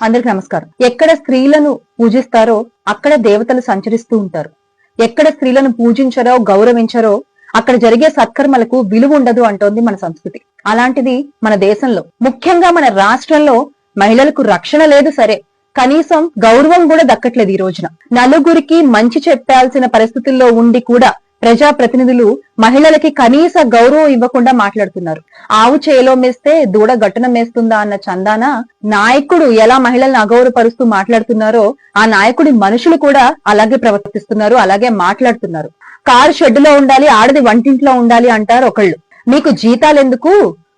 అందరికి నమస్కారం. ఎక్కడ స్త్రీలను పూజిస్తారో అక్కడ దేవతలు సంచరిస్తూ ఉంటారు. ఎక్కడ స్త్రీలను పూజించరో గౌరవించరో అక్కడ జరిగే సత్కర్మలకు విలువ ఉండదు అంటోంది మన సంస్కృతి. అలాంటిది మన దేశంలో, ముఖ్యంగా మన రాష్ట్రంలో మహిళలకు రక్షణ లేదు. సరే, కనీసం గౌరవం కూడా దక్కట్లేదు. ఈ రోజున నలుగురికి మంచి చెప్పాల్సిన పరిస్థితుల్లో ఉండి కూడా ప్రజాప్రతినిధులు మహిళలకి కనీస గౌరవం ఇవ్వకుండా మాట్లాడుతున్నారు. ఆవు చేలో మేస్తే దూడ గట్టున మేస్తుందా అన్న చందాన నాయకుడు ఎలా మహిళల్ని అగౌరవపరుస్తూ మాట్లాడుతున్నారో ఆ నాయకుడి మనుషులు కూడా అలాగే ప్రవర్తిస్తున్నారు, అలాగే మాట్లాడుతున్నారు. కారు షెడ్డులో ఉండాలి, ఆడది వంటింట్లో ఉండాలి అంటారు ఒకళ్ళు. మీకు జీతాలు ఎందుకు,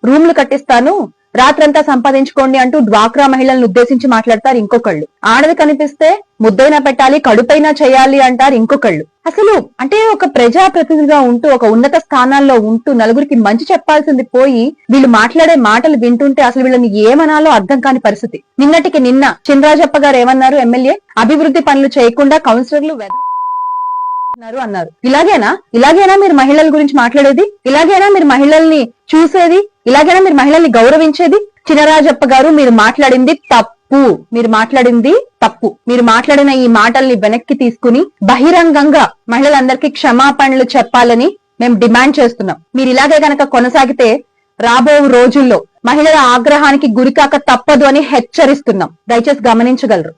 రూమ్లు కట్టిస్తాను, రాత్రంతా సంపాదించుకోండి అంటూ డ్వాక్రా మహిళలను ఉద్దేశించి మాట్లాడతారు ఇంకొకళ్ళు. ఆడది కనిపిస్తే ముద్దైనా పెట్టాలి, కడుపైనా చేయాలి అంటారు ఇంకొకళ్ళు. అసలు అంటే ఒక ప్రజాప్రతినిధిగా ఉంటూ ఒక ఉన్నత స్థానాల్లో ఉంటూ నలుగురికి మంచి చెప్పాల్సింది పోయి వీళ్ళు మాట్లాడే మాటలు వింటుంటే అసలు వీళ్ళని ఏమనాలో అర్థం కాని పరిస్థితి. నిన్నటికి నిన్న చినరాజప్ప గారు ఏమన్నారు, ఎమ్మెల్యే అభివృద్ధి పనులు చేయకుండా కౌన్సిలర్లు అన్నారు. ఇలాగేనా మీరు మహిళల గురించి మాట్లాడేది? ఇలాగేనా మీరు మహిళల్ని చూసేది? ఇలాగైనా మీరు మహిళల్ని గౌరవించేది? చినరాజప్ప గారు, మీరు మాట్లాడింది తప్పు. మీరు మాట్లాడిన ఈ మాటల్ని వెనక్కి తీసుకుని బహిరంగంగా మహిళలందరికీ క్షమాపణలు చెప్పాలని మేము డిమాండ్ చేస్తున్నాం. మీరు ఇలాగే గనక కొనసాగితే రాబో రోజుల్లో మహిళల ఆగ్రహానికి గురికాక తప్పదు అని హెచ్చరిస్తున్నాం. దయచేసి గమనించగలరు.